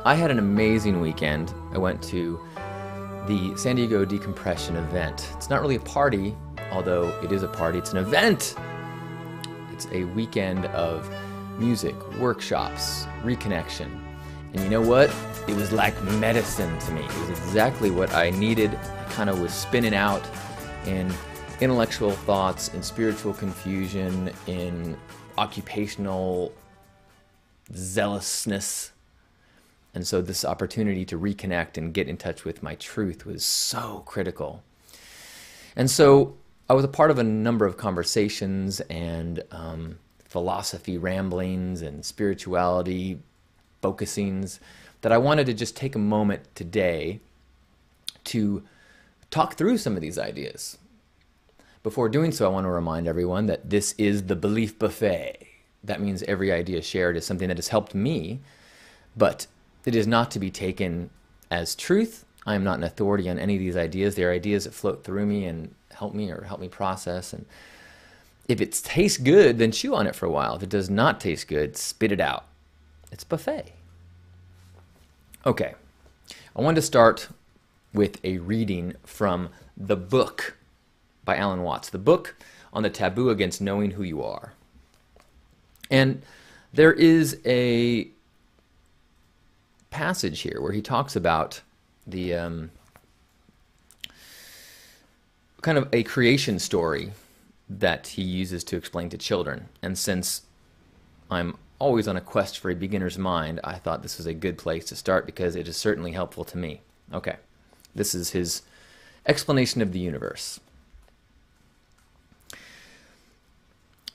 I had an amazing weekend. I went to the San Diego Decompression event. It's not really a party, although it is a party. It's an event. It's a weekend of music, workshops, reconnection. And you know what? It was like medicine to me. It was exactly what I needed. I kind of was spinning out in intellectual thoughts, in spiritual confusion, in occupational zealousness. And so this opportunity to reconnect and get in touch with my truth was so critical. And so I was a part of a number of conversations and philosophy ramblings and spirituality focusings that I wanted to just take a moment today to talk through some of these ideas. Before doing so, I want to remind everyone that this is the belief buffet. That means every idea shared is something that has helped me, but it is not to be taken as truth. I am not an authority on any of these ideas. They are ideas that float through me and help me process. And if it tastes good, then chew on it for a while. If it does not taste good, spit it out. It's buffet. Okay, I wanted to start with a reading from the book by Alan Watts, the book on the taboo against knowing who you are. And there is a passage here where he talks about the kind of a creation story that he uses to explain to children. And since I'm always on a quest for a beginner's mind, I thought this was a good place to start because it is certainly helpful to me. Okay, this is his explanation of the universe.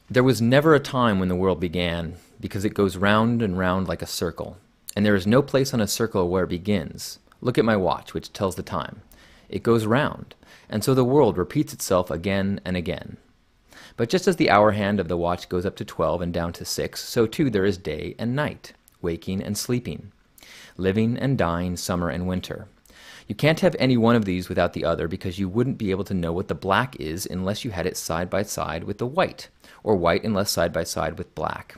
There was never a time when the world began, because it goes round and round like a circle, and there is no place on a circle where it begins. Look at my watch, which tells the time. It goes round, and so the world repeats itself again and again. But just as the hour hand of the watch goes up to 12 and down to 6, so too there is day and night, waking and sleeping, living and dying, summer and winter. You can't have any one of these without the other, because you wouldn't be able to know what the black is unless you had it side by side with the white, or white unless side by side with black.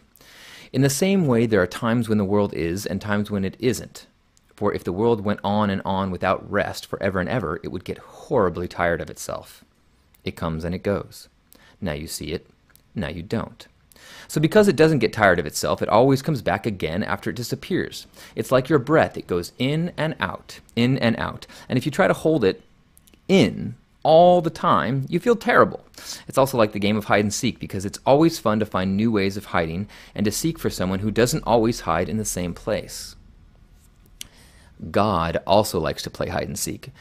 In the same way, there are times when the world is and times when it isn't. For if the world went on and on without rest forever and ever, it would get horribly tired of itself. It comes and it goes. Now you see it, now you don't. So because it doesn't get tired of itself, it always comes back again after it disappears. It's like your breath. It goes in and out, in and out. And if you try to hold it in all the time, you feel terrible. It's also like the game of hide and seek, because it's always fun to find new ways of hiding and to seek for someone who doesn't always hide in the same place. God also likes to play hide and seek.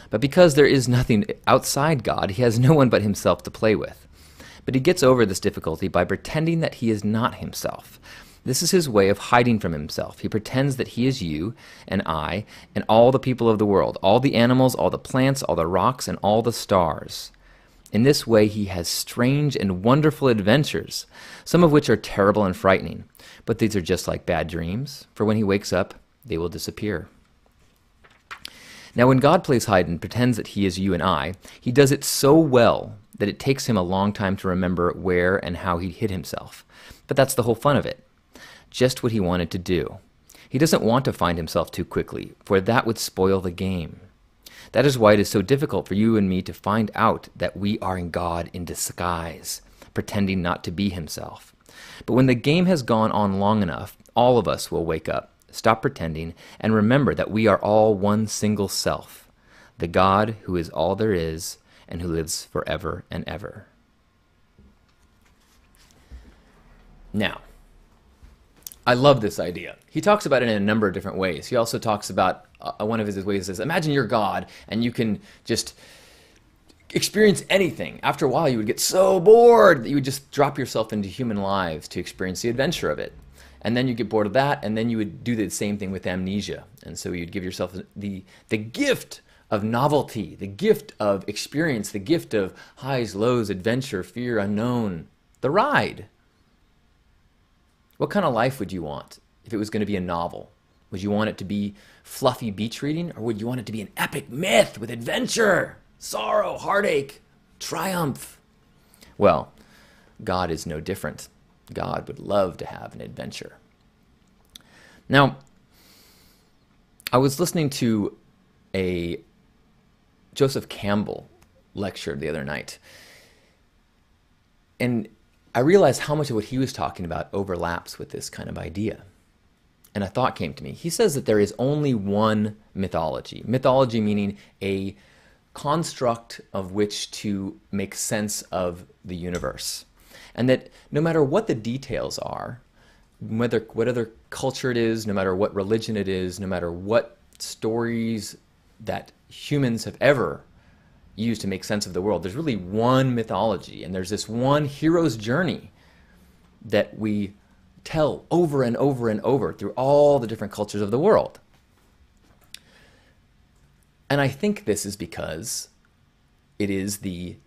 But because there is nothing outside God, he has no one but himself to play with. But he gets over this difficulty by pretending that he is not himself. This is his way of hiding from himself. He pretends that he is you and I and all the people of the world, all the animals, all the plants, all the rocks, and all the stars. In this way, he has strange and wonderful adventures, some of which are terrible and frightening. But these are just like bad dreams, for when he wakes up, they will disappear. Now, when God plays hide and pretends that he is you and I, he does it so well that it takes him a long time to remember where and how he hid himself. But that's the whole fun of it. Just what he wanted to do. He doesn't want to find himself too quickly, for that would spoil the game. That is why it is so difficult for you and me to find out that we are in God in disguise, pretending not to be himself. But when the game has gone on long enough, all of us will wake up, stop pretending, and remember that we are all one single self, the God who is all there is and who lives forever and ever. Now, I love this idea. He talks about it in a number of different ways. He also talks about, one of his ways is, imagine you're God and you can just experience anything. After a while, you would get so bored that you would just drop yourself into human lives to experience the adventure of it. And then you get bored of that, and then you would do the same thing with amnesia. And so you'd give yourself the gift of novelty, the gift of experience, the gift of highs, lows, adventure, fear, unknown, the ride. What kind of life would you want if it was going to be a novel? Would you want it to be fluffy beach reading, or would you want it to be an epic myth with adventure, sorrow, heartache, triumph? Well, God is no different. God would love to have an adventure. Now, I was listening to a Joseph Campbell lecture the other night, and I realized how much of what he was talking about overlaps with this kind of idea. And a thought came to me. He says that there is only one mythology. Mythology meaning a construct of which to make sense of the universe. And that no matter what the details are, whether what other culture it is, no matter what religion it is, no matter what stories that humans have ever used to make sense of the world, there's really one mythology, and there's this one hero's journey that we tell over and over and over through all the different cultures of the world. And I think this is because it is the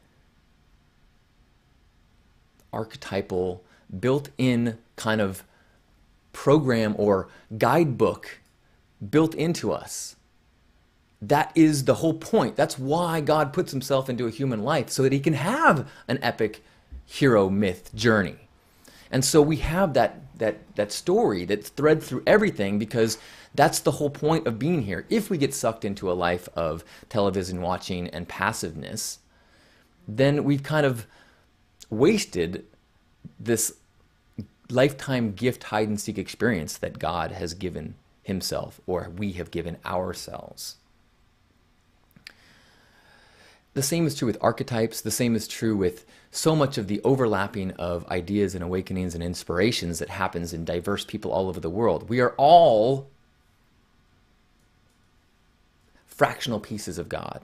archetypal, built-in kind of program or guidebook built into us. That is the whole point. That's why God puts himself into a human life, so that he can have an epic hero myth journey. And so we have that story that's thread through everything, because that's the whole point of being here. If we get sucked into a life of television watching and passiveness, then we've kind of wasted this lifetime gift hide-and-seek experience that God has given himself, or we have given ourselves. The same is true with archetypes. The same is true with so much of the overlapping of ideas and awakenings and inspirations that happens in diverse people all over the world. We are all fractional pieces of God.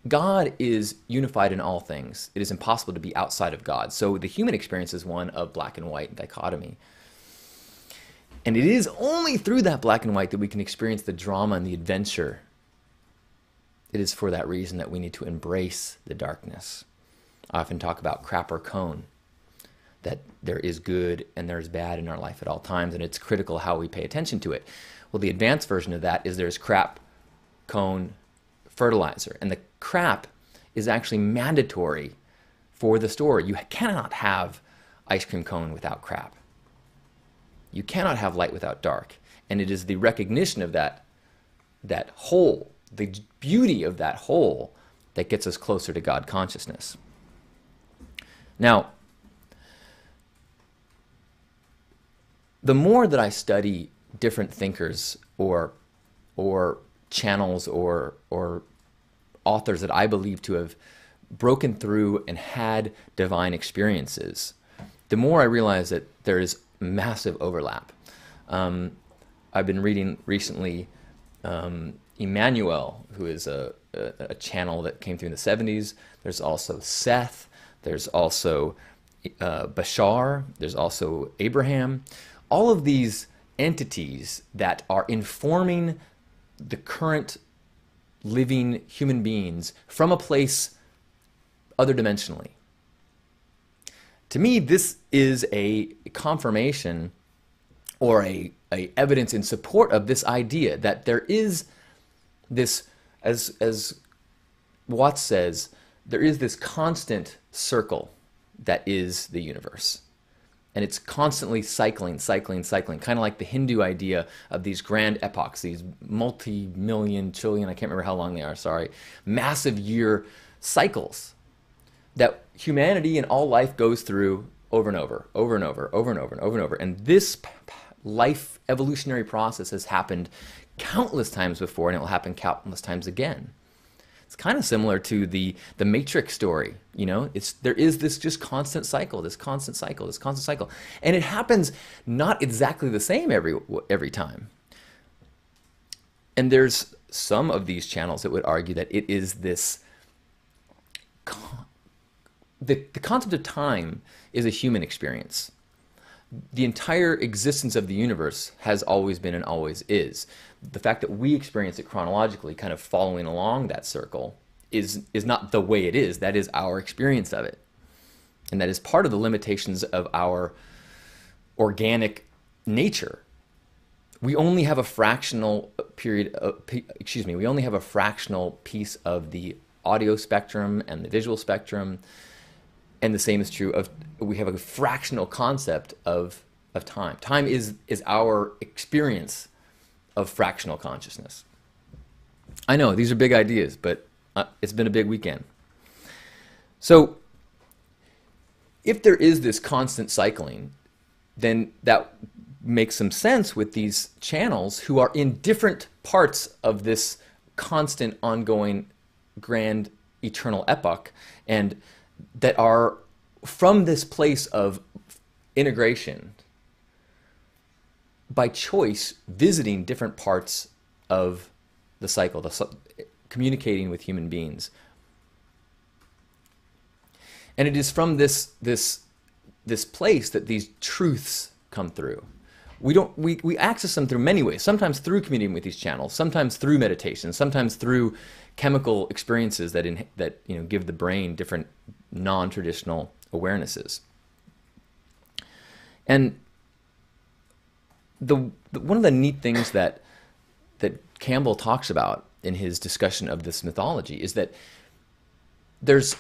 God is unified in all things. It is impossible to be outside of God. So the human experience is one of black and white dichotomy. And it is only through that black and white that we can experience the drama and the adventure. It is for that reason that we need to embrace the darkness. I often talk about crap or cone, that there is good and there is bad in our life at all times, and it's critical how we pay attention to it. Well, the advanced version of that is there's crap, cone, fertilizer. And the crap is actually mandatory for the story. You cannot have ice cream cone without crap. You cannot have light without dark. And it is the recognition of that whole, the beauty of that whole, that gets us closer to God consciousness. Now, the more that I study different thinkers or channels or authors that I believe to have broken through and had divine experiences, the more I realize that there is massive overlap. I've been reading recently Emmanuel, who is a channel that came through in the 70s. There's also Seth. There's also Bashar. There's also Abraham. All of these entities that are informing the current living human beings from a place other dimensionally. To me, this is a confirmation or a evidence in support of this idea that there is this, as Watts says, there is this constant circle that is the universe. And it's constantly cycling, kind of like the Hindu idea of these grand epochs, these multi-million, trillion, I can't remember how long they are, sorry, massive year cycles that humanity and all life goes through over and over, over and over, over and over and over and over. And this life evolutionary process has happened countless times before, and it will happen countless times again. It's kind of similar to the Matrix story, you know. There is this just constant cycle, this constant cycle, and it happens not exactly the same every time. And there's some of these channels that would argue that it is this. The concept of time is a human experience. The entire existence of the universe has always been and always is. The fact that we experience it chronologically, kind of following along that circle, is not the way it is. That is our experience of it. And that is part of the limitations of our organic nature. We only have a fractional we only have a fractional piece of the audio spectrum and the visual spectrum. And the same is true of, we have a fractional concept of time. Time is our experience of fractional consciousness. I know, these are big ideas, but it's been a big weekend. So, if there is this constant cycling, then that makes some sense with these channels who are in different parts of this constant, ongoing, grand, eternal epoch, and that are from this place of integration, by choice, visiting different parts of the cycle, communicating with human beings. And it is from this place that these truths come through. We access them through many ways, sometimes through communicating with these channels, sometimes through meditation, sometimes through chemical experiences that give the brain different non-traditional awarenesses. And one of the neat things that Campbell talks about in his discussion of this mythology is that there's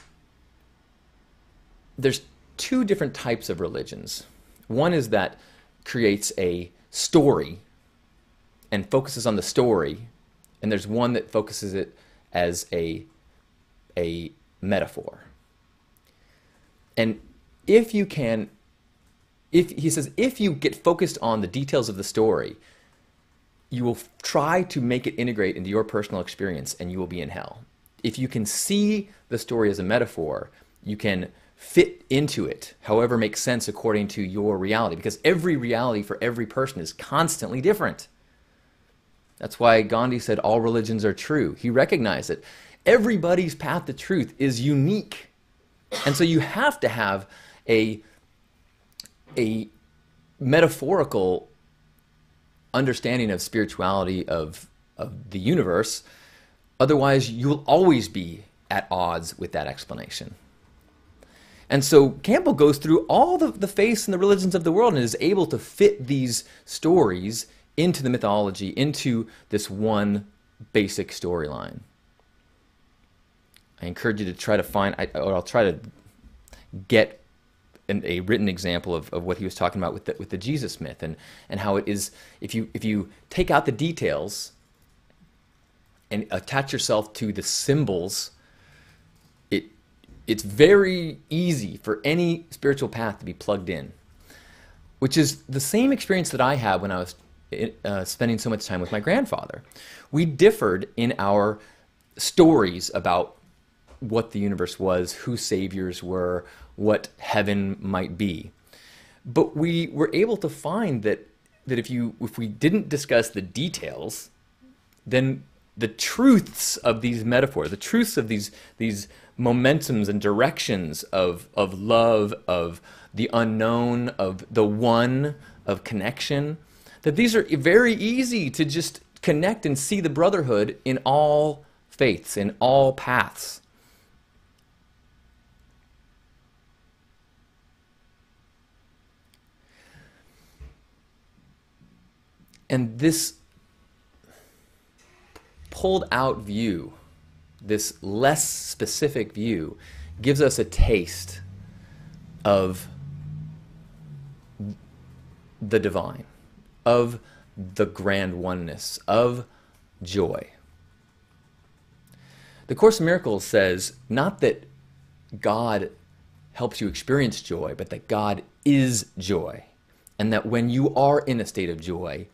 two different types of religions. One is that creates a story and focuses on the story, and there's one that focuses it as a metaphor. And if you get focused on the details of the story, you will try to make it integrate into your personal experience, and you will be in hell. If you can see the story as a metaphor, you can fit into it, however makes sense according to your reality, because every reality for every person is constantly different. That's why Gandhi said all religions are true. He recognized that everybody's path to truth is unique. And so you have to have a metaphorical understanding of spirituality of the universe. Otherwise, you'll always be at odds with that explanation. And so Campbell goes through all the faiths and the religions of the world and is able to fit these stories into the mythology, into this one basic storyline. I encourage you to try to find, I'll try to get a written example of what he was talking about with the Jesus myth, and how it is, if you take out the details and attach yourself to the symbols, it's very easy for any spiritual path to be plugged in, which is the same experience that I had when I was spending so much time with my grandfather. We differed in our stories about what the universe was, who saviors were, what heaven might be. But we were able to find that if we didn't discuss the details, then the truths of these metaphors, the truths of these momentums and directions of love, of the unknown, of the one, of connection, that these are very easy to just connect and see the brotherhood in all faiths, in all paths. And this pulled out view, this less specific view, gives us a taste of the divine, of the grand oneness, of joy. The Course in Miracles says not that God helps you experience joy, but that God is joy. And that when you are in a state of joy,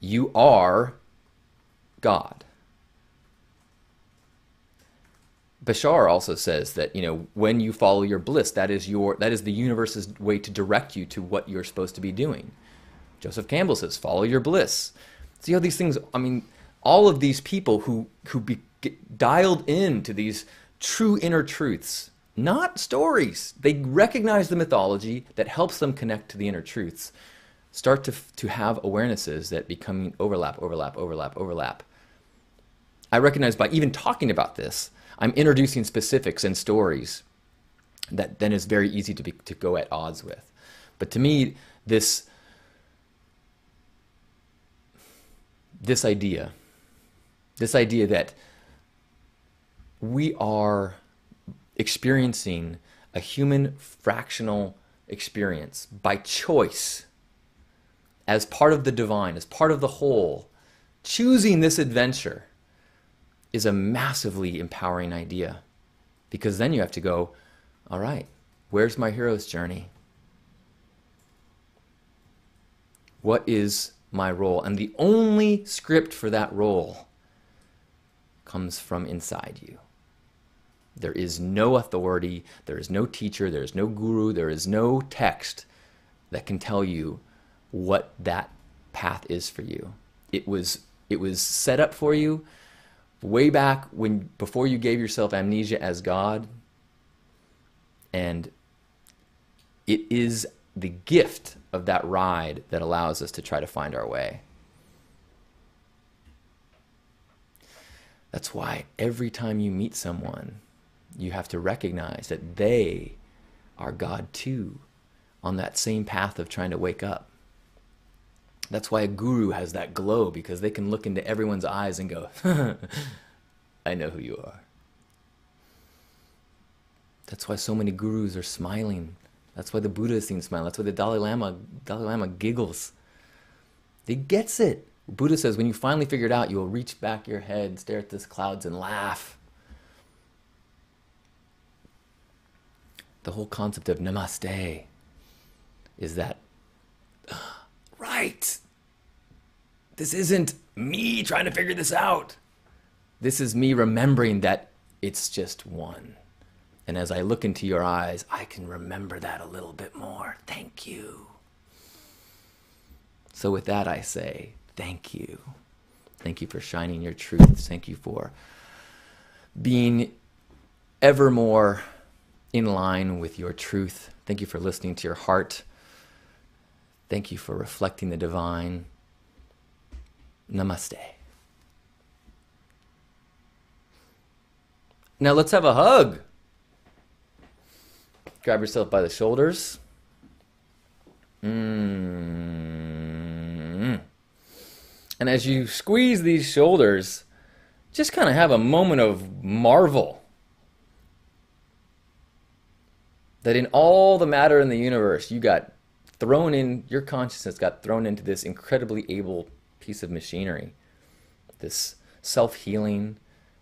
you are God. Bashar also says that, when you follow your bliss, that is the universe's way to direct you to what you're supposed to be doing. Joseph Campbell says, follow your bliss. See how these things, all of these people who get dialed into these true inner truths, not stories. They recognize the mythology that helps them connect to the inner truths, start to have awarenesses that become overlap. I recognize by even talking about this, I'm introducing specifics and stories that then is very easy to go at odds with. But to me, this idea that we are experiencing a human fractional experience by choice, as part of the divine, as part of the whole, choosing this adventure is a massively empowering idea, because then you have to go, all right, where's my hero's journey? What is my role? And the only script for that role comes from inside you. There is no authority, there is no teacher, there is no guru, there is no text that can tell you what that path is for you. It was set up for you way back before you gave yourself amnesia as God, and it is the gift of that ride that allows us to try to find our way. That's why every time you meet someone, you have to recognize that they are God too, on that same path of trying to wake up. That's why a guru has that glow, because they can look into everyone's eyes and go, I know who you are. That's why so many gurus are smiling. That's why the Buddha is seen smiling. That's why the Dalai Lama giggles. He gets it. Buddha says, when you finally figure it out, you will reach back your head, stare at the clouds, and laugh. The whole concept of namaste is that, right, this isn't me trying to figure this out. This is me remembering that it's just one. And as I look into your eyes, I can remember that a little bit more. Thank you. So with that, I say, thank you. Thank you for shining your truths. Thank you for being ever more in line with your truth. Thank you for listening to your heart. Thank you for reflecting the divine. Namaste. Now let's have a hug. Grab yourself by the shoulders. And as you squeeze these shoulders, just kind of have a moment of marvel that in all the matter in the universe, your consciousness got thrown into this incredibly able piece of machinery, this self-healing,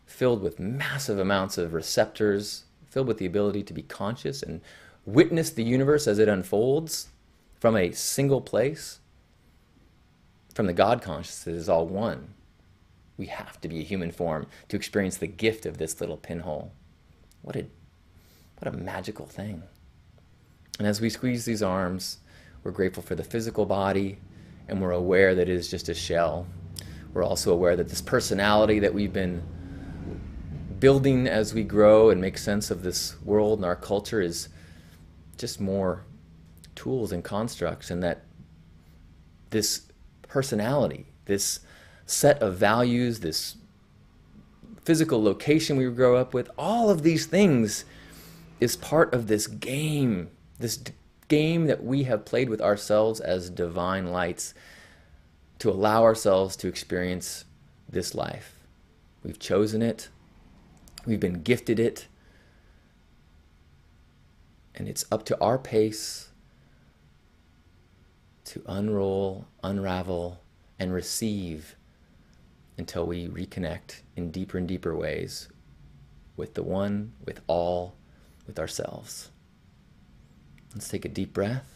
filled with massive amounts of receptors, filled with the ability to be conscious and witness the universe as it unfolds from a single place, from the God consciousness that is all one. We have to be a human form to experience the gift of this little pinhole. What a magical thing. And as we squeeze these arms, we're grateful for the physical body, and we're aware that it is just a shell. We're also aware that this personality that we've been building as we grow and make sense of this world and our culture is just more tools and constructs, and that this personality, this set of values, this physical location we grow up with, all of these things is part of this game that we have played with ourselves as divine lights to allow ourselves to experience this life. We've chosen it. We've been gifted it. And it's up to our pace to unroll, unravel, and receive until we reconnect in deeper and deeper ways with the one, with all, with ourselves. Let's take a deep breath.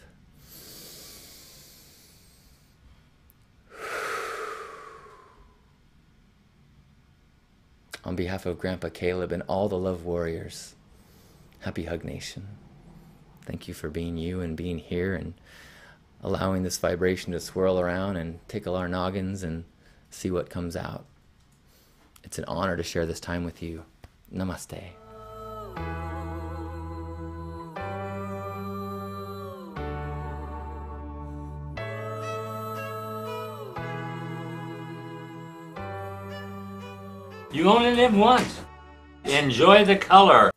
On behalf of Grandpa Caleb and all the love warriors, happy Hug Nation. Thank you for being you and being here and allowing this vibration to swirl around and tickle our noggins and see what comes out. It's an honor to share this time with you. Namaste. You only live once. Enjoy the color.